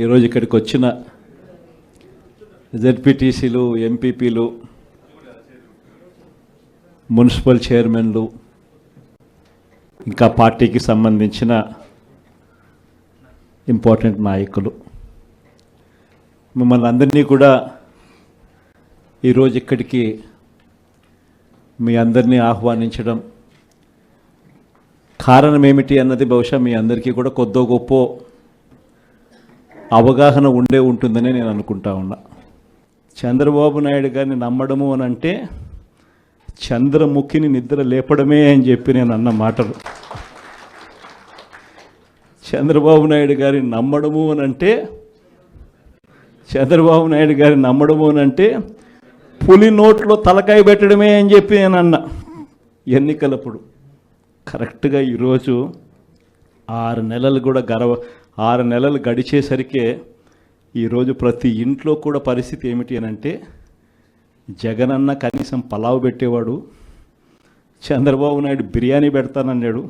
ఈరోజు ఇక్కడికి వచ్చిన జెడ్పీటీసీలు, ఎంపీపీలు, మున్సిపల్ చైర్మన్లు, ఇంకా పార్టీకి సంబంధించిన ఇంపార్టెంట్ నాయకులు, మిమ్మల్ని అందరినీ కూడా ఈరోజు ఇక్కడికి మీ అందరినీ ఆహ్వానించడం కారణం ఏమిటి అన్నది బహుశా మీ అందరికీ కూడా కొద్దో గొప్ప అవగాహన ఉంటుందని నేను అనుకుంటా ఉన్నా. చంద్రబాబు నాయుడు గారిని నమ్మడము అని అంటే చంద్రముఖిని నిద్ర లేపడమే అని చెప్పి నేను అన్న మాటలు. చంద్రబాబు నాయుడు గారిని నమ్మడము అని అంటే పులి నోట్లో తలకాయ పెట్టడమే అని చెప్పి నేను అన్న ఎన్నికలప్పుడు. కరెక్ట్గా ఈరోజు 6 నెలలు గడిచేసరికే ఈరోజు ప్రతి ఇంట్లో కూడా పరిస్థితి ఏమిటి అని అంటే, జగనన్న కనీసం పలావ్ పెట్టేవాడు, చంద్రబాబు నాయుడు బిర్యానీ పెడతానన్నాడు,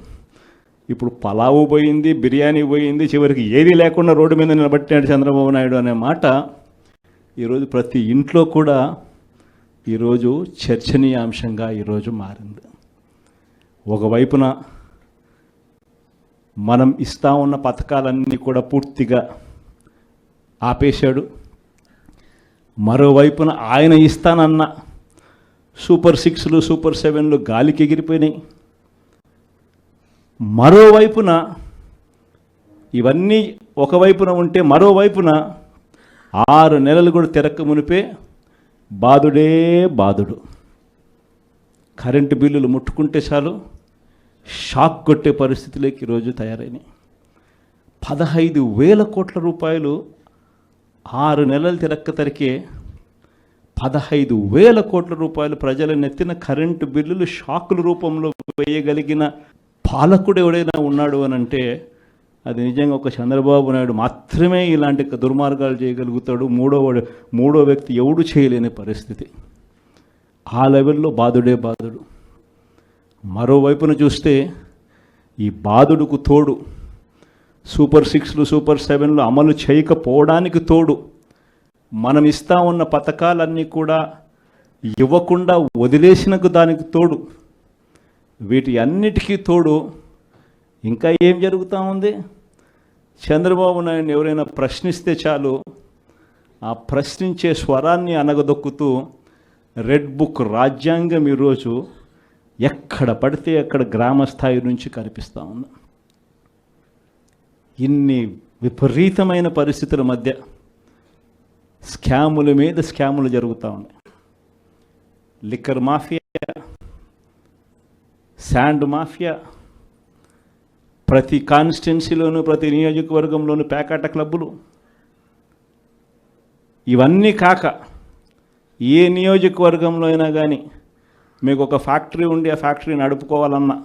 ఇప్పుడు పలావు పోయింది, బిర్యానీ పోయింది, చివరికి ఏది లేకుండా రోడ్డు మీద నిలబట్టాడు చంద్రబాబు నాయుడు అనే మాట ఈరోజు ప్రతి ఇంట్లో కూడా ఈరోజు చర్చనీయాంశంగా ఈరోజు మారింది. ఒకవైపున మనం ఇస్తా ఉన్న పథకాలన్నీ కూడా పూర్తిగా ఆపేశాడు, మరోవైపున ఆయన ఇస్తానన్న సూపర్ 6లు, సూపర్ 7లు గాలికి ఎగిరిపోయినాయి. మరోవైపున ఇవన్నీ ఒకవైపున ఉంటే మరోవైపున 6 నెలలు కూడా తిరక్క మునిపే బాధుడు. కరెంటు బిల్లులు ముట్టుకుంటే చాలు షాక్ కొట్టే పరిస్థితులకి ఈరోజు తయారైనాయి. 15,000 కోట్ల రూపాయలు 6 నెలలు తిరక్కే 15,000 కోట్ల రూపాయలు ప్రజల నెత్తిన కరెంటు బిల్లులు షాకుల రూపంలో వేయగలిగిన పాలకుడు ఎవడైనా ఉన్నాడు అని అంటే అది నిజంగా ఒక చంద్రబాబు నాయుడు మాత్రమే ఇలాంటి దుర్మార్గాలు చేయగలుగుతాడు. మూడో వ్యక్తి ఎవడు చేయలేని పరిస్థితి. ఆ లెవెల్లో బాధుడు. మరోవైపున చూస్తే ఈ బాధుడుకు తోడు సూపర్ 6లు, సూపర్ 7లు అమలు చేయకపోవడానికి తోడు మనం ఇస్తా ఉన్న పథకాలన్నీ కూడా ఇవ్వకుండా వదిలేసినకు దానికి తోడు, వీటి అన్నిటికీ తోడు ఇంకా ఏం జరుగుతూ ఉంది? చంద్రబాబు నాయుడిని ఎవరైనా ప్రశ్నిస్తే చాలు ఆ ప్రశ్నించే స్వరాన్ని అనగదొక్కుతూ రెడ్ బుక్ రాజ్యాంగం ఈరోజు ఎక్కడ పడితే అక్కడ గ్రామ స్థాయి నుంచి కనిపిస్తూ ఉంది. ఇన్ని విపరీతమైన పరిస్థితుల మధ్య స్కాముల మీద స్కాములు జరుగుతూ ఉన్నాయి. లిక్కర్ మాఫియా, శాండ్ మాఫియా, ప్రతి కాన్స్టిట్యున్సీలోనూ ప్రతి నియోజకవర్గంలోనూ పేకాట క్లబ్బులు, ఇవన్నీ కాక ఏ నియోజకవర్గంలో అయినా కానీ మీకు ఒక ఫ్యాక్టరీ ఉండి ఆ ఫ్యాక్టరీ నడుపుకోవాలన్నా,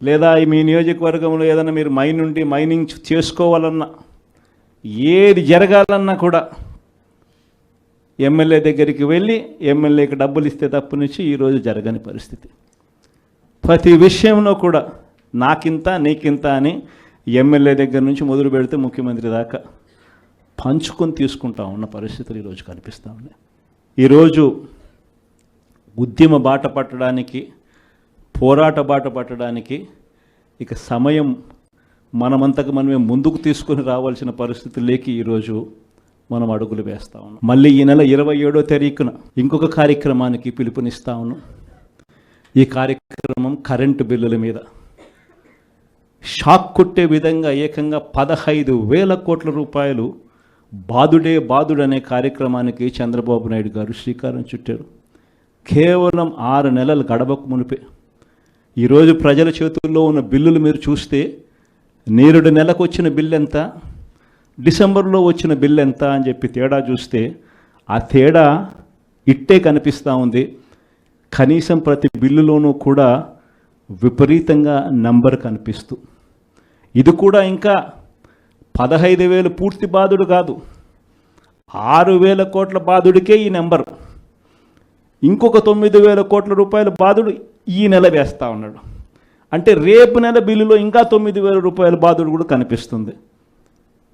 లేదా మీ నియోజకవర్గంలో ఏదైనా మీరు మైనింగ్ చేసుకోవాలన్నా, ఏది జరగాలన్నా కూడా ఎమ్మెల్యే దగ్గరికి వెళ్ళి ఎమ్మెల్యేకి డబ్బులు ఇస్తే తప్పు నుంచి ఈరోజు జరగని పరిస్థితి. ప్రతి విషయంలో కూడా నాకింత నీకింత అని ఎమ్మెల్యే దగ్గర నుంచి మొదలు పెడితే ముఖ్యమంత్రి దాకా పంచుకొని తీసుకుంటా ఉన్న పరిస్థితులు ఈరోజు కనిపిస్తూ ఉన్నాయి. ఈరోజు ఉద్యమ బాట పట్టడానికి, పోరాట బాట పట్టడానికి ఇక సమయం మనమంతకు మనమే ముందుకు తీసుకొని రావాల్సిన పరిస్థితుల్లోకి ఈరోజు మనం అడుగులు వేస్తా ఉన్నాం. మళ్ళీ ఈ నెల 27వ తారీఖున ఇంకొక కార్యక్రమానికి పిలుపునిస్తా ఉన్నాం. ఈ కార్యక్రమం కరెంటు బిల్లుల మీద షాక్ కొట్టే విధంగా ఏకంగా 15,000 కోట్ల రూపాయలు బాధుడు అనే కార్యక్రమానికి చంద్రబాబు నాయుడు గారు శ్రీకారం చుట్టారు. కేవలం 6 నెలలు గడవకు మునిపే ఈరోజు ప్రజల చేతుల్లో ఉన్న బిల్లులు మీరు చూస్తే, నేరుడు నెలకు వచ్చిన బిల్లు ఎంత, డిసెంబర్లో వచ్చిన బిల్లు ఎంత అని చెప్పి తేడా చూస్తే ఆ తేడా ఇట్టే కనిపిస్తూ ఉంది. కనీసం ప్రతి బిల్లులోనూ కూడా విపరీతంగా నంబర్ కనిపిస్తూ, ఇది కూడా ఇంకా 15,000 పూర్తి బాధుడు కాదు, 6,000 కోట్ల బాధుడికే ఈ నెంబర్. ఇంకొక 9,000 కోట్ల రూపాయల బాధుడు ఈ నెల వేస్తూ ఉన్నాడు. అంటే రేపు నెల బిల్లులో ఇంకా 9,000 రూపాయల బాధుడు కూడా కనిపిస్తుంది.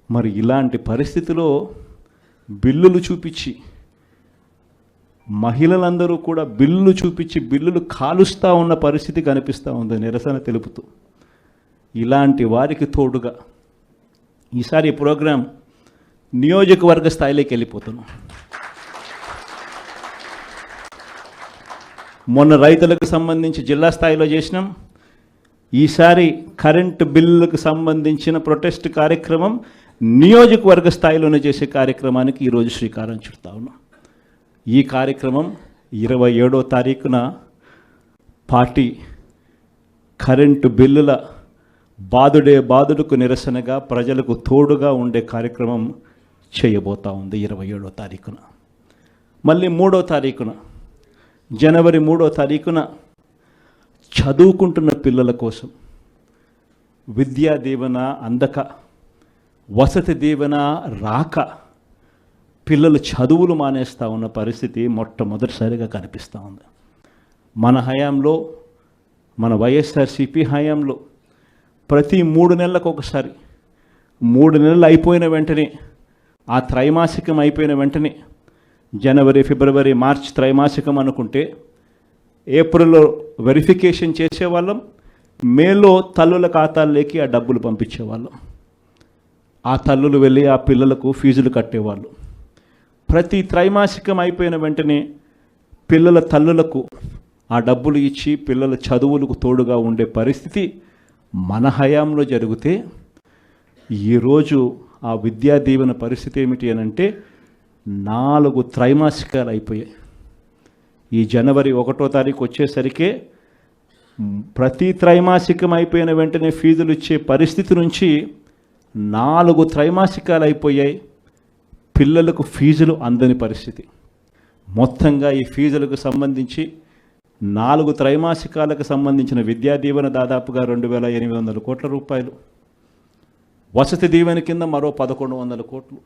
మరి ఇలాంటి పరిస్థితిలో బిల్లులు చూపించి మహిళలందరూ కూడా బిల్లులు చూపించి బిల్లులు కాలుస్తూ ఉన్న పరిస్థితి కనిపిస్తూ ఉంది నిరసన తెలుపుతూ. ఇలాంటి వారికి తోడుగా ఈసారి ప్రోగ్రాం నియోజకవర్గ స్థాయిలోకి వెళ్ళిపోతున్నాం. మొన్న రైతులకు సంబంధించి జిల్లా స్థాయిలో చేసినాం. ఈసారి కరెంటు బిల్లులకు సంబంధించిన ప్రొటెస్ట్ కార్యక్రమం నియోజకవర్గ స్థాయిలోనే చేసే కార్యక్రమానికి ఈరోజు శ్రీకారం చుడతా ఉన్నాం. ఈ కార్యక్రమం 27వ తారీఖున పార్టీ కరెంటు బిల్లుల బాదుడుకు నిరసనగా ప్రజలకు తోడుగా ఉండే కార్యక్రమం చేయబోతా ఉంది 27వ తారీఖున. మళ్ళీ 3వ తారీఖున జనవరి 3వ తారీఖున చదువుకుంటున్న పిల్లల కోసం విద్యా దీవెన అందక, వసతి దీవెన రాక పిల్లలు చదువులు మానేస్తూ ఉన్న పరిస్థితి మొట్టమొదటిసారిగా కనిపిస్తూ ఉంది. మన హయాంలో, మన వైఎస్ఆర్సీపీ హయాంలో ప్రతి 3 నెలలకు ఒకసారి, 3 నెలలు అయిపోయిన వెంటనే, ఆ త్రైమాసికం అయిపోయిన వెంటనే, జనవరి, ఫిబ్రవరి, మార్చ్ త్రైమాసికం అనుకుంటే ఏప్రిల్లో వెరిఫికేషన్ చేసేవాళ్ళం, మేలో తల్లుల ఖాతాల్లోకి ఆ డబ్బులు పంపించేవాళ్ళం. ఆ తల్లులు వెళ్ళి ఆ పిల్లలకు ఫీజులు కట్టేవాళ్ళు. ప్రతి త్రైమాసికం అయిపోయిన వెంటనే పిల్లల తల్లులకు ఆ డబ్బులు ఇచ్చి పిల్లల చదువులకు తోడుగా ఉండే పరిస్థితి మన హయాంలో జరిగితే, ఈరోజు ఆ విద్యా దీవెన పరిస్థితి ఏమిటి అని అంటే 4 త్రైమాసికాలు అయిపోయాయి. ఈ జనవరి 1వ తారీఖు వచ్చేసరికి ప్రతి త్రైమాసికం అయిపోయిన వెంటనే ఫీజులు ఇచ్చే పరిస్థితి నుంచి 4 త్రైమాసికాలు అయిపోయాయి. పిల్లలకు ఫీజులు అందని పరిస్థితి. మొత్తంగా ఈ ఫీజులకు సంబంధించి 4 త్రైమాసికాలకు సంబంధించిన విద్యా దీవెన దాదాపుగా 2,800 కోట్ల రూపాయలు, వసతి దీవెన కింద మరో 1,100 కోట్లు,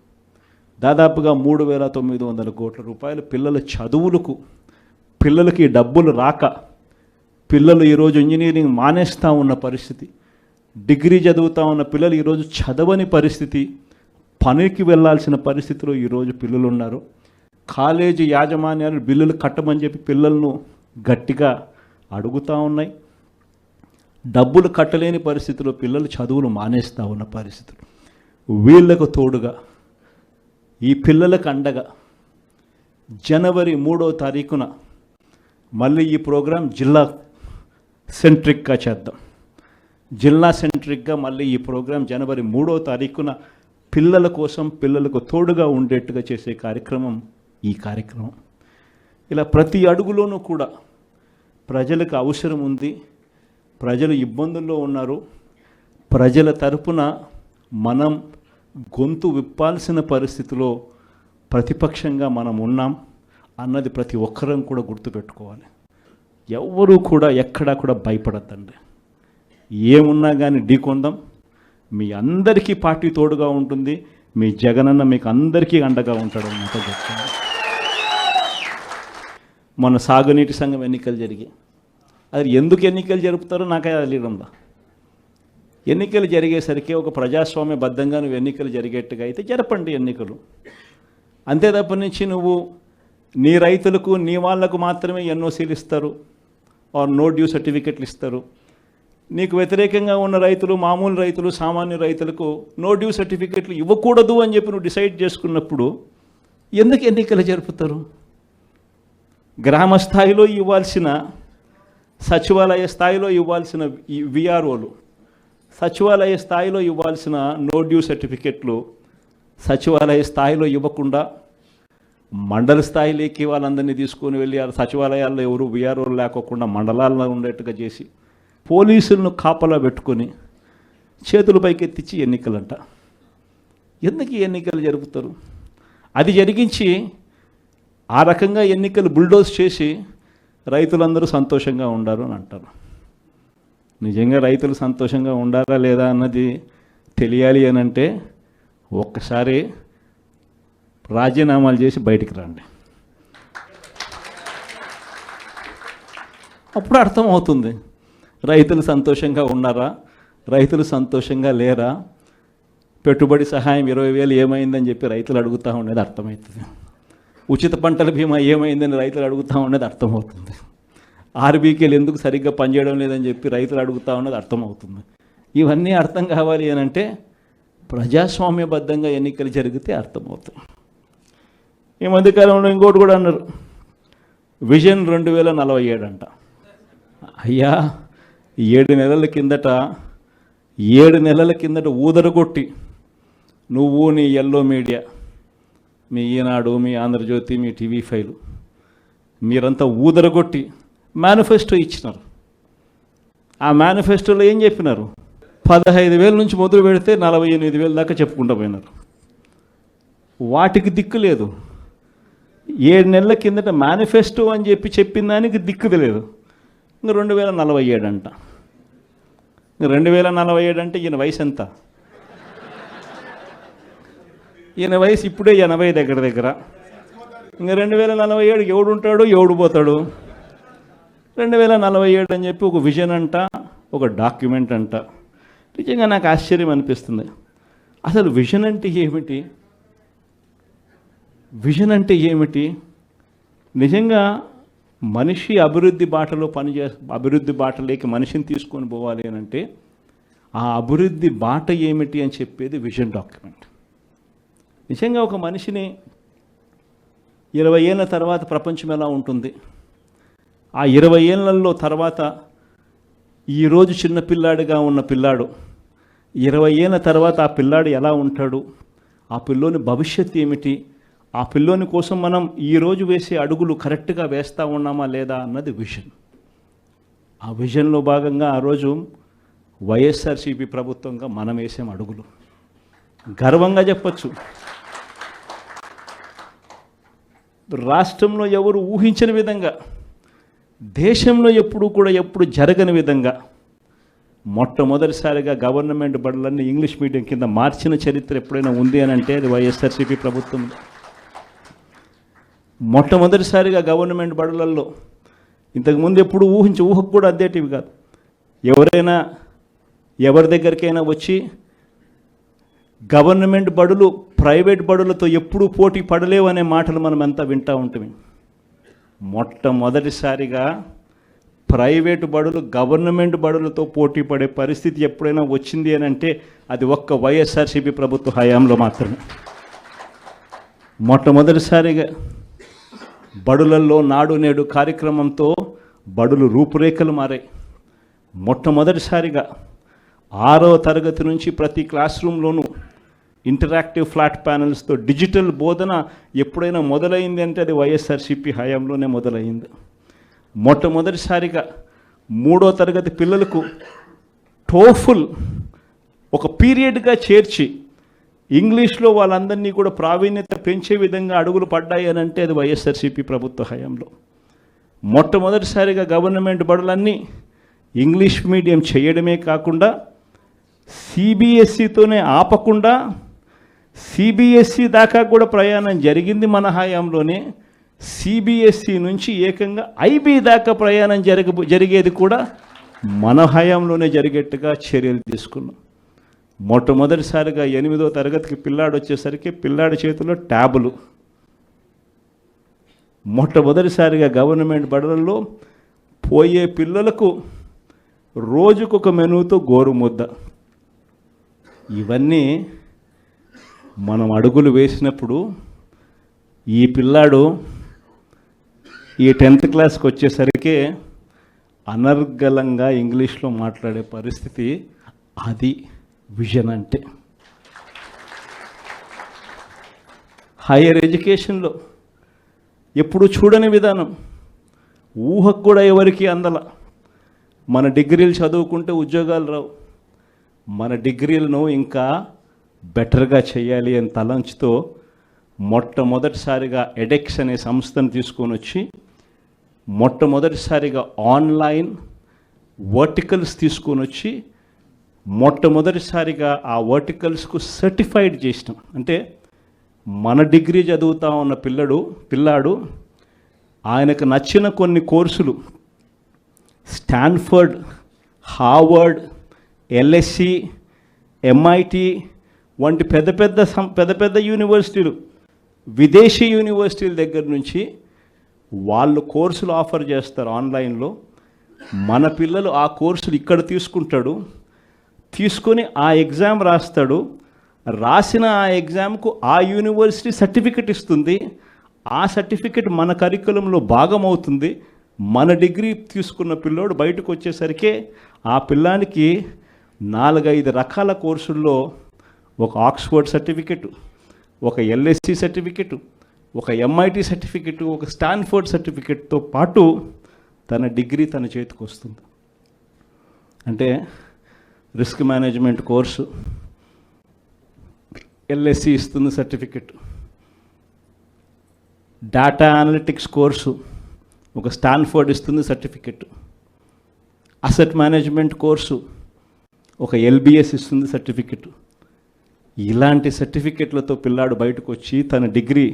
దాదాపుగా 3,900 కోట్ల రూపాయలు పిల్లల చదువులకు. పిల్లలకి డబ్బులు రాక పిల్లలు ఈరోజు ఇంజనీరింగ్ మానేస్తూ ఉన్న పరిస్థితి, డిగ్రీ చదువుతూ ఉన్న పిల్లలు ఈరోజు చదవని పరిస్థితి, పనికి వెళ్ళాల్సిన పరిస్థితిలో ఈరోజు పిల్లలు ఉన్నారు. కాలేజీ యాజమాన్యాలు బిల్లులు కట్టమని చెప్పి పిల్లలను గట్టిగా అడుగుతూ ఉన్నాయి. డబ్బులు కట్టలేని పరిస్థితిలో పిల్లలు చదువులు మానేస్తూ ఉన్న పరిస్థితులు. వీళ్లకు తోడుగా, ఈ పిల్లలకు అండగా జనవరి 3వ తారీఖున మళ్ళీ ఈ ప్రోగ్రాం జిల్లా సెంట్రిక్గా చేద్దాం. జిల్లా సెంట్రిక్గా మళ్ళీ ఈ ప్రోగ్రాం జనవరి 3వ తారీఖున పిల్లల కోసం, పిల్లలకు తోడుగా ఉండేట్టుగా చేసే కార్యక్రమం ఈ కార్యక్రమం. ఇలా ప్రతి అడుగులోనూ కూడా ప్రజలకు అవసరం ఉంది, ప్రజలు ఇబ్బందుల్లో ఉన్నారు, ప్రజల తరపున మనం గొంతు విప్పాల్సిన పరిస్థితిలో ప్రతిపక్షంగా మనం ఉన్నాం అన్నది ప్రతి ఒక్కరం కూడా గుర్తుపెట్టుకోవాలి. ఎవ్వరూ కూడా ఎక్కడా కూడా భయపడద్దండి. ఏమున్నా కానీ ఢీకొందాం. మీ అందరికీ పార్టీ తోడుగా ఉంటుంది. మీ జగనన్న మీకు అందరికీ అండగా ఉంటాడు అన్నమాట చెప్తాను. మన సాగునీటి సంఘం ఎన్నికలు జరిగాయి. అది ఎందుకు ఎన్నికలు జరుపుతారో నాకే తెలియదుందా. ఎన్నికలు జరిగేసరికి ఒక ప్రజాస్వామ్యబద్ధంగా నువ్వు ఎన్నికలు జరిగేట్టుగా అయితే జరపండి ఎన్నికలు. అంతే తప్ప నుంచి నువ్వు నీ రైతులకు, నీ వాళ్లకు మాత్రమే ఎన్ఓసీలు ఇస్తారు, ఆర్ నో డ్యూ సర్టిఫికెట్లు ఇస్తారు. నీకు వ్యతిరేకంగా ఉన్న రైతులు, మామూలు రైతులు, సామాన్య రైతులకు నో డ్యూ సర్టిఫికెట్లు ఇవ్వకూడదు అని చెప్పి నువ్వు డిసైడ్ చేసుకున్నప్పుడు ఎందుకు ఎన్నికలు జరుపుతారు? గ్రామ స్థాయిలో ఇవ్వాల్సిన, సచివాలయ స్థాయిలో ఇవ్వాల్సిన విఆర్ఓలు, సచివాలయ స్థాయిలో ఇవ్వాల్సిన నో డ్యూ సర్టిఫికెట్లు సచివాలయ స్థాయిలో ఇవ్వకుండా మండల స్థాయిలోకి వాళ్ళందరినీ తీసుకొని వెళ్ళి ఆ సచివాలయాల్లో ఎవరు విఆర్ఓలు లేకోకుండా మండలాల్లో ఉండేట్టుగా చేసి పోలీసులను కాపలా పెట్టుకొని చేతుల పైకెత్తించి ఎన్నికలంట. ఎందుకు ఈ ఎన్నికలు జరుపుతారు? అది జరిగించి ఆ రకంగా ఎన్నికలు బుల్డోజ్ చేసి రైతులందరూ సంతోషంగా ఉండారు అని అంటారు. నిజంగా రైతులు సంతోషంగా ఉండారా లేదా అన్నది తెలియాలి అని అంటే ఒక్కసారి రాజీనామాలు చేసి బయటికి రండి, అప్పుడు అర్థమవుతుంది రైతులు సంతోషంగా ఉన్నారా, రైతులు సంతోషంగా లేరా. పెట్టుబడి సహాయం 20,000 ఏమైందని చెప్పి రైతులు అడుగుతూ ఉండేది అర్థమవుతుంది. ఉచిత పంటల బీమా ఏమైందని రైతులు అడుగుతూ ఉండేది అర్థమవుతుంది. ఆర్బీకేలు ఎందుకు సరిగ్గా పనిచేయడం లేదని చెప్పి రైతులు అడుగుతూ ఉన్నది అర్థమవుతుంది. ఇవన్నీ అర్థం కావాలి అని అంటే ప్రజాస్వామ్యబద్ధంగా ఎన్నికలు జరిగితే అర్థమవుతుంది. ఈ మధ్యకాలంలో ఇంకోటి కూడా అన్నారు, విజన్ 2047 అంట. అయ్యా 7 నెలల కిందట ఊదరగొట్టి నువ్వు నీ ఎల్లో మీడియా, మీ ఈనాడు, మీ ఆంధ్రజ్యోతి, మీ TV5 మీరంతా ఊదరగొట్టి మేనిఫెస్టో ఇచ్చినారు. ఆ మేనిఫెస్టోలో ఏం చెప్పినారు? 15,000 నుంచి మొదలు పెడితే 48,000 దాకా చెప్పుకుంటూ పోయినారు. వాటికి దిక్కు లేదు. 7 నెలల కిందట మేనిఫెస్టో అని చెప్పి చెప్పిన దానికి దిక్కుది లేదు. ఇంకా 2047 అంట. 2047 అంటే ఈయన వయసు ఎంత? ఈయన వయసు ఇప్పుడే 80 దగ్గర. ఇంకా 2047 ఎవడు ఉంటాడు, ఎవడు పోతాడు? 2047 అని చెప్పి ఒక విజన్ అంట, ఒక డాక్యుమెంట్ అంట. నిజంగా నాకు ఆశ్చర్యం అనిపిస్తుంది. అసలు విజన్ అంటే ఏమిటి? విజన్ అంటే ఏమిటి? నిజంగా మనిషి అభివృద్ధి బాటలో అభివృద్ధి బాటలోకి మనిషిని తీసుకొని పోవాలి అని అంటే ఆ అభివృద్ధి బాట ఏమిటి అని చెప్పేది విజన్ డాక్యుమెంట్. నిజంగా ఒక మనిషిని 20 ఏళ్ళ తర్వాత ప్రపంచం ఎలా ఉంటుంది, ఆ 20 ఏళ్ళల్లో తర్వాత ఈరోజు చిన్నపిల్లాడిగా ఉన్న పిల్లాడు 20 ఏళ్ళ తర్వాత ఆ పిల్లాడు ఎలా ఉంటాడు, ఆ పిల్లోని భవిష్యత్తు ఏమిటి, ఆ పిల్లోని కోసం మనం ఈరోజు వేసే అడుగులు కరెక్ట్గా వేస్తూ ఉన్నామా లేదా అన్నది విజన్. ఆ విజన్లో భాగంగా ఆ రోజు వైఎస్ఆర్సీపీ ప్రభుత్వంగా మనం వేసాం అడుగులు. గర్వంగా చెప్పచ్చు. రాష్ట్రంలో ఎవరు ఊహించని విధంగా, దేశంలో ఎప్పుడు జరగని విధంగా మొట్టమొదటిసారిగా గవర్నమెంట్ బడులన్నీ ఇంగ్లీష్ మీడియం కింద మార్చిన చరిత్ర ఎప్పుడైనా ఉంది అని అంటే అది వైఎస్ఆర్సీపీ ప్రభుత్వం. మొట్టమొదటిసారిగా గవర్నమెంట్ బడులలో ఇంతకుముందు ఎప్పుడు ఊహకు కూడా అద్దేటివి కాదు. ఎవరైనా ఎవరి దగ్గరికైనా వచ్చి గవర్నమెంట్ బడులు ప్రైవేట్ బడులతో ఎప్పుడూ పోటీ పడలేవు అనే మాటలు మనం అంతా వింటూ ఉంటాం. మొట్టమొదటిసారిగా ప్రైవేటు బడులు గవర్నమెంట్ బడులతో పోటీ పడే పరిస్థితి ఎప్పుడైనా వచ్చింది అని అంటే అది ఒక్క వైఎస్ఆర్సీపీ ప్రభుత్వ హయాంలో మాత్రమే. మొట్టమొదటిసారిగా బడులల్లో నాడు నేడు కార్యక్రమంతో బడులు రూపురేఖలు మారాయి. మొట్టమొదటిసారిగా 6వ తరగతి నుంచి ప్రతి క్లాస్ రూమ్లోనూ ఇంటరాక్టివ్ ఫ్లాట్ ప్యానల్స్తో డిజిటల్ బోధన ఎప్పుడైనా మొదలైంది అంటే అది వైఎస్ఆర్సీపీ హయాంలోనే మొదలైంది. మొట్టమొదటిసారిగా 3వ తరగతి పిల్లలకు టోఫుల్ ఒక పీరియడ్గా చేర్చి ఇంగ్లీష్లో వాళ్ళందరినీ కూడా ప్రావీణ్యత పెంచే విధంగా అడుగులు పడ్డాయి అని అంటే అది వైఎస్ఆర్సీపీ ప్రభుత్వ హయాంలో. మొట్టమొదటిసారిగా గవర్నమెంట్ బడులన్నీ ఇంగ్లీష్ మీడియం చేయడమే కాకుండా సిబిఎస్ఈతోనే ఆపకుండా సిబిఎస్ఈ దాకా కూడా ప్రయాణం జరిగింది మన హయాంలోనే. సిబిఎస్ఈ నుంచి ఏకంగా ఐబీ దాకా ప్రయాణం జరిగేది కూడా మన హయాంలోనే జరిగేట్టుగా చర్యలు తీసుకున్నాం. మొట్టమొదటిసారిగా 8వ తరగతికి పిల్లాడు వచ్చేసరికి పిల్లాడి చేతిలో ట్యాబులు. మొట్టమొదటిసారిగా గవర్నమెంట్ బడులలో పోయే పిల్లలకు రోజుకొక మెనూతో గోరుముద్ద. ఇవన్నీ మనం అడుగులు వేసినప్పుడు ఈ పిల్లాడు ఈ 10th క్లాస్కి వచ్చేసరికి అనర్గళంగా ఇంగ్లీష్లో మాట్లాడే పరిస్థితి. అది విజన్ అంటే. హైయర్ ఎడ్యుకేషన్లో ఎప్పుడు చూడని విధానం, ఊహకు కూడా ఎవరికి అందల. మన డిగ్రీలు చదువుకుంటే ఉద్యోగాలు రావు, మన డిగ్రీలను ఇంకా బెటర్గా చేయాలి అని తలంచుతో మొట్టమొదటిసారిగా ఎడెక్స్ అనే సంస్థను తీసుకొని వచ్చి మొట్టమొదటిసారిగా ఆన్లైన్ వర్టికల్స్ తీసుకొని వచ్చి మొట్టమొదటిసారిగా ఆ వర్టికల్స్కు సర్టిఫైడ్ చేసినాం. అంటే మన డిగ్రీ చదువుతా ఉన్న పిల్లాడు ఆయనకు నచ్చిన కొన్ని కోర్సులు స్టాన్ఫర్డ్, హార్వర్డ్, LSE, MIT వంటి పెద్ద పెద్ద యూనివర్సిటీలు, విదేశీ యూనివర్సిటీల దగ్గర నుంచి వాళ్ళు కోర్సులు ఆఫర్ చేస్తారు ఆన్లైన్లో. మన పిల్లలు ఆ కోర్సులు ఇక్కడ తీసుకొని ఆ ఎగ్జామ్ రాస్తాడు. రాసిన ఆ ఎగ్జామ్కు ఆ యూనివర్సిటీ సర్టిఫికెట్ ఇస్తుంది. ఆ సర్టిఫికెట్ మన కరికులంలో భాగం అవుతుంది. మన డిగ్రీ తీసుకున్న పిల్లోడు బయటకు వచ్చేసరికి ఆ పిల్లానికి 4-5 రకాల కోర్సుల్లో ఒక ఆక్స్ఫర్డ్ సర్టిఫికెట్, ఒక ఎల్ఎస్సి సర్టిఫికెట్, ఒక ఎంఐటి సర్టిఫికెట్, ఒక స్టాన్ఫోర్డ్ సర్టిఫికెట్తో పాటు తన డిగ్రీ తన చేతికి వస్తుంది. అంటే రిస్క్ మేనేజ్మెంట్ కోర్సు ఎల్ఎస్సి ఇస్తుంది సర్టిఫికెట్, డేటా అనలిటిక్స్ కోర్సు ఒక స్టాన్ఫోర్డ్ ఇస్తుంది సర్టిఫికెట్, అసెట్ మేనేజ్మెంట్ కోర్సు ఒక ఎల్బిఎస్ ఇస్తుంది సర్టిఫికెట్. ఇలాంటి సర్టిఫికెట్లతో పిల్లాడు బయటకు వచ్చి తన డిగ్రీ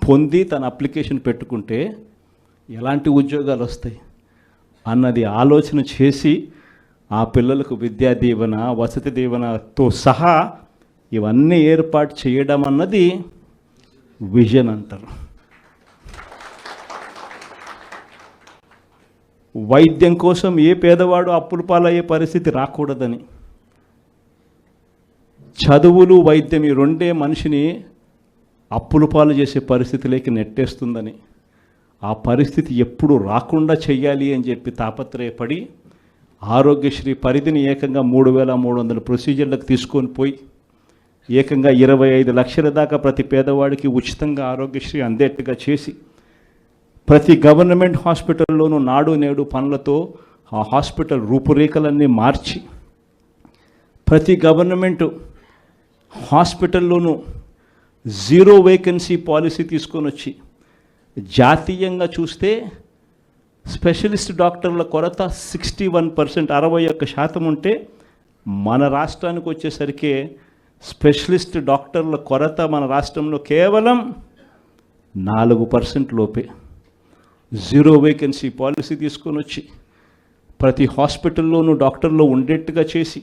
పొంది తన అప్లికేషన్ పెట్టుకుంటే ఎలాంటి ఉద్యోగాలు వస్తాయి అన్నది ఆలోచన చేసి ఆ పిల్లలకు విద్యా దీవెన, వసతి దీవెనతో సహా ఇవన్నీ ఏర్పాటు చేయడం అన్నది విజన్ అంటారు. వైద్యం కోసం ఏ పేదవాడు అప్పుల పాలయ్యే పరిస్థితి రాకూడదని, చదువులు వైద్యం ఈ రెండే మనిషిని అప్పుల పాలు చేసే పరిస్థితిలోకి నెట్టేస్తుందని, ఆ పరిస్థితి ఎప్పుడు రాకుండా చెయ్యాలి అని చెప్పి తాపత్రయపడి ఆరోగ్యశ్రీ పరిధిని ఏకంగా 3,300 ప్రొసీజర్లకు తీసుకొని పోయి ఏకంగా 25 లక్షల దాకా ప్రతి పేదవాడికి ఉచితంగా ఆరోగ్యశ్రీ అందేట్టుగా చేసి ప్రతి గవర్నమెంట్ హాస్పిటల్లోనూ నాడు నేడు పనులతో ఆ హాస్పిటల్ రూపురేఖలన్నీ మార్చి ప్రతి గవర్నమెంట్ హాస్పిటల్లోనూ 0 వేకెన్సీ పాలసీ తీసుకొని వచ్చి జాతీయంగా చూస్తే స్పెషలిస్ట్ డాక్టర్ల కొరత 61%, 61% ఉంటే మన రాష్ట్రానికి వచ్చేసరికి స్పెషలిస్ట్ డాక్టర్ల కొరత మన రాష్ట్రంలో కేవలం 4% లోపే. 0 వేకెన్సీ పాలసీ తీసుకొని వచ్చి ప్రతి హాస్పిటల్లోనూ డాక్టర్లు ఉండేట్టుగా చేసి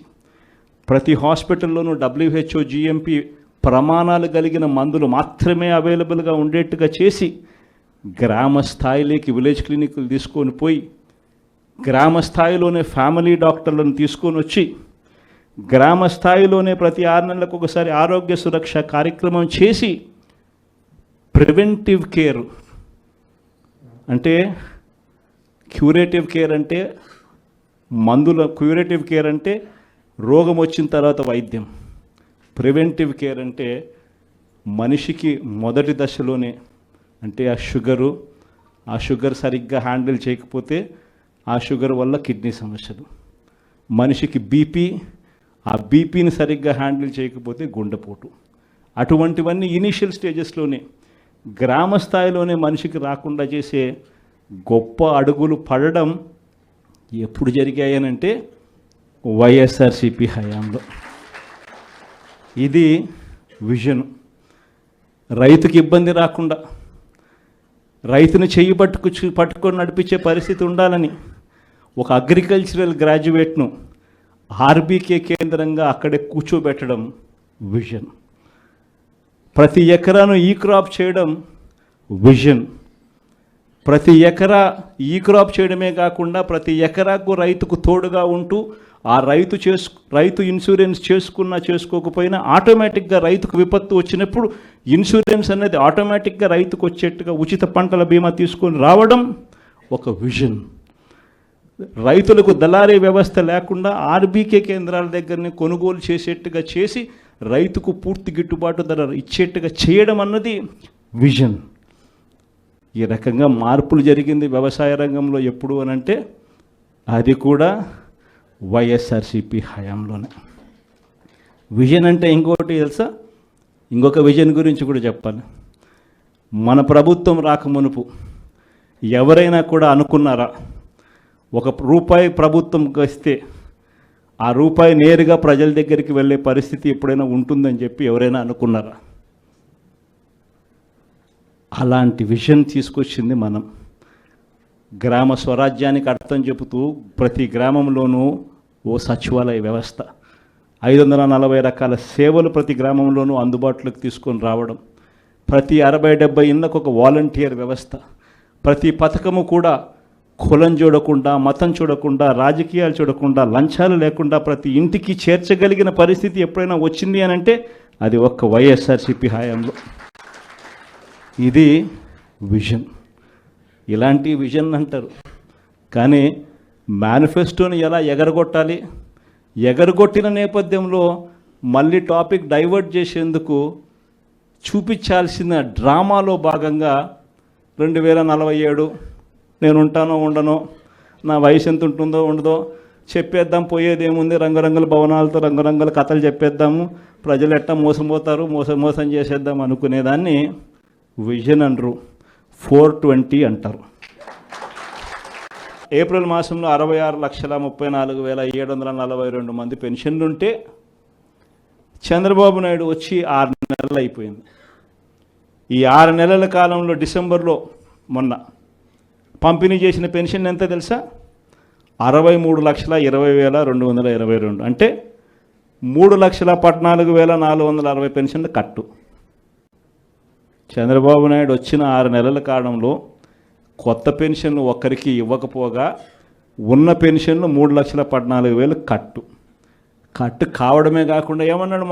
ప్రతి హాస్పిటల్లోనూ WHO GMP ప్రమాణాలు కలిగిన మందులు మాత్రమే అవైలబుల్గా ఉండేట్టుగా చేసి గ్రామ స్థాయిలోకి విలేజ్ క్లినిక్లు తీసుకొని పోయి గ్రామ స్థాయిలోనే ఫ్యామిలీ డాక్టర్లను తీసుకొని వచ్చి గ్రామ స్థాయిలోనే ప్రతి 6 నెలలకు ఒకసారి ఆరోగ్య సురక్ష కార్యక్రమం చేసి ప్రివెంటివ్ కేర్ అంటే క్యూరేటివ్ కేర్ అంటే క్యూరేటివ్ కేర్ అంటే రోగం వచ్చిన తర్వాత వైద్యం, ప్రివెంటివ్ కేర్ అంటే మనిషికి మొదటి దశలోనే అంటే ఆ షుగర్ సరిగ్గా హ్యాండిల్ చేయకపోతే ఆ షుగర్ వల్ల కిడ్నీ సమస్యలు, మనిషికి బీపీ, ఆ బీపీని సరిగ్గా హ్యాండిల్ చేయకపోతే గుండెపోటు, అటువంటివన్నీ ఇనీషియల్ స్టేజెస్లోనే గ్రామ స్థాయిలోనే మనిషికి రాకుండా చేసే గొప్ప అడుగులు పడడం ఎప్పుడు జరిగాయనంటే వైఎస్ఆర్సీపీ హయాంలో. ఇది విజన్. రైతుకి ఇబ్బంది రాకుండా రైతును చెయ్యి పట్టుకొని నడిపించే పరిస్థితి ఉండాలని ఒక అగ్రికల్చరల్ గ్రాడ్యుయేట్ను ఆర్బీకే కేంద్రంగా అక్కడే కూర్చోబెట్టడం విజన్. ప్రతి ఎకరాను ఈ క్రాప్ చేయడం విజన్. ప్రతి ఎకరా ఈ క్రాప్ చేయడమే కాకుండా ప్రతి ఎకరాకు రైతుకు తోడుగా ఉంటూ ఆ రైతు ఇన్సూరెన్స్ చేసుకోకపోయినా ఆటోమేటిక్గా రైతుకు విపత్తు వచ్చినప్పుడు ఇన్సూరెన్స్ అనేది ఆటోమేటిక్గా రైతుకు వచ్చేట్టుగా ఉచిత పంటల బీమా తీసుకొని రావడం ఒక విజన్. రైతులకు దళారీ వ్యవస్థ లేకుండా ఆర్బీకే కేంద్రాల దగ్గరనే కొనుగోలు చేసేట్టుగా చేసి రైతుకు పూర్తి గిట్టుబాటు ధర ఇచ్చేట్టుగా చేయడం అన్నది విజన్. ఈ రకంగా మార్పులు జరిగింది వ్యవసాయ రంగంలో ఎప్పుడు అనంటే అది కూడా వైఎస్ఆర్సీపీ హయాంలోనే. విజన్ అంటే ఇంకొకటి తెలుసా, ఇంకొక విజన్ గురించి కూడా చెప్పాలి. మన ప్రభుత్వం రాకమునుపు ఎవరైనా కూడా అనుకున్నారా ₹1 ప్రభుత్వం వస్తే ఆ రూపాయి నేరుగా ప్రజల దగ్గరికి వెళ్ళే పరిస్థితి ఎప్పుడైనా ఉంటుందని చెప్పి ఎవరైనా అనుకున్నారా? అలాంటి విజన్ తీసుకొచ్చింది మనం. గ్రామ స్వరాజ్యానికి అర్థం చెబుతూ ప్రతి గ్రామంలోనూ ఓ సచివాలయ వ్యవస్థ, 540 రకాల సేవలు ప్రతి గ్రామంలోనూ అందుబాటులోకి తీసుకొని రావడం, ప్రతి 60-70 ఇళ్ళకు ఒక వాలంటీర్ వ్యవస్థ, ప్రతి పథకము కూడా కులం చూడకుండా, మతం చూడకుండా, రాజకీయాలు చూడకుండా, లంచాలు లేకుండా ప్రతి ఇంటికి చేర్చగలిగిన పరిస్థితి ఎప్పుడైనా వచ్చింది అని అంటే అది ఒక్క వైఎస్ఆర్సీపీ హయాంలో. ఇది విజన్. ఇలాంటి విజన్ అంటారు. కానీ మేనిఫెస్టోని ఎలా ఎగరగొట్టాలి, ఎగరగొట్టిన నేపథ్యంలో మళ్ళీ టాపిక్ డైవర్ట్ చేసేందుకు చూపించాల్సిన డ్రామాలో భాగంగా 2047 నేను ఉంటానో ఉండనో, నా వయసు ఎంత ఉంటుందో ఉండదో చెప్పేద్దాం, పోయేది ఏముంది, రంగురంగుల భవనాలతో రంగురంగుల కథలు చెప్పేద్దాము, ప్రజలు ఎట్టా మోసపోతారు, మోసం చేసేద్దాం అనుకునేదాన్ని విజన్ అనరు, 420 అంటారు. ఏప్రిల్ మాసంలో 66,34,742 మంది పెన్షన్లుంటే చంద్రబాబు నాయుడు వచ్చి 6 నెలలు అయిపోయింది. ఈ 6 నెలల కాలంలో డిసెంబర్లో మొన్న పంపిణీ చేసిన పెన్షన్ ఎంత తెలుసా? 63,20,222. అంటే 3,14,460 పెన్షన్లు కట్టు. చంద్రబాబు నాయుడు వచ్చిన 6 నెలల కాలంలో కొత్త పెన్షన్లు ఒక్కరికి ఇవ్వకపోగా ఉన్న పెన్షన్లు 3,14,000 కట్టు కావడమే కాకుండా ఏమన్నాడు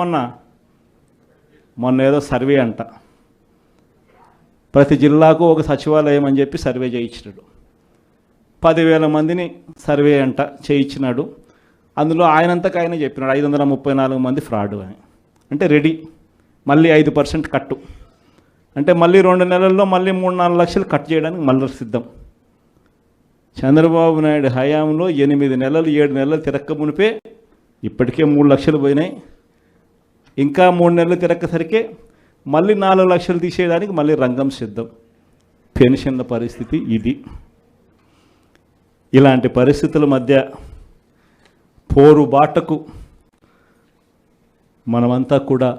మొన్న ఏదో సర్వే అంట, ప్రతి జిల్లాకు ఒక సచివాలయం అని చెప్పి సర్వే చేయించినాడు. 10,000 మందిని సర్వే అంట చేయించినాడు. అందులో ఆయనంతకు ఆయన చెప్పినాడు 534 మంది ఫ్రాడ్ అని. అంటే రెడీ, మళ్ళీ 5% కట్టు, అంటే మళ్ళీ 2 నెలల్లో మళ్ళీ 3-4 లక్షలు కట్ చేయడానికి మళ్ళీ సిద్ధం. చంద్రబాబు నాయుడు హయాంలో 8 నెలలు 7 నెలలు తిరక్క మునిపే ఇప్పటికే 3 లక్షలు పోయినాయి. ఇంకా 3 నెలలు తిరక్కసరికే మళ్ళీ 4 లక్షలు తీసేయడానికి మళ్ళీ రంగం సిద్ధం. పెన్షన్ల పరిస్థితి ఇది. ఇలాంటి పరిస్థితుల మధ్య పోరుబాటకు మనమంతా కూడా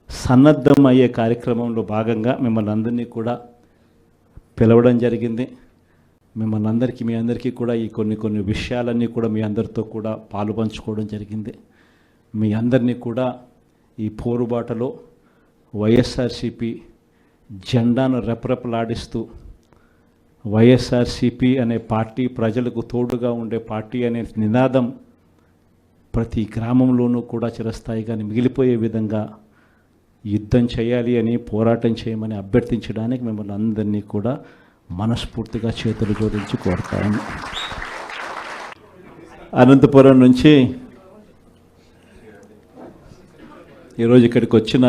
సన్నద్ధం అయ్యే కార్యక్రమంలో భాగంగా మిమ్మల్ని అందరినీ కూడా పిలవడం జరిగింది. మిమ్మల్ని అందరికీ మీ అందరికీ కూడా ఈ కొన్ని విషయాలన్నీ కూడా మీ అందరితో కూడా పాలు పంచుకోవడం జరిగింది. మీ అందరినీ కూడా ఈ పోరుబాటలో వైఎస్ఆర్సీపీ జెండాను రెపరెపలాడిస్తూ వైఎస్ఆర్సీపీ అనే పార్టీ ప్రజలకు తోడుగా ఉండే పార్టీ అనే నినాదం ప్రతి గ్రామంలోనూ కూడా చిరస్థాయిగా మిగిలిపోయే విధంగా యుద్ధం చేయాలి అని, పోరాటం చేయమని అభ్యర్థించడానికి మిమ్మల్ని అందరినీ కూడా మనస్ఫూర్తిగా చేతులు జోడించి కోరుతాను. అనంతపురం నుంచి ఈరోజు ఇక్కడికి వచ్చిన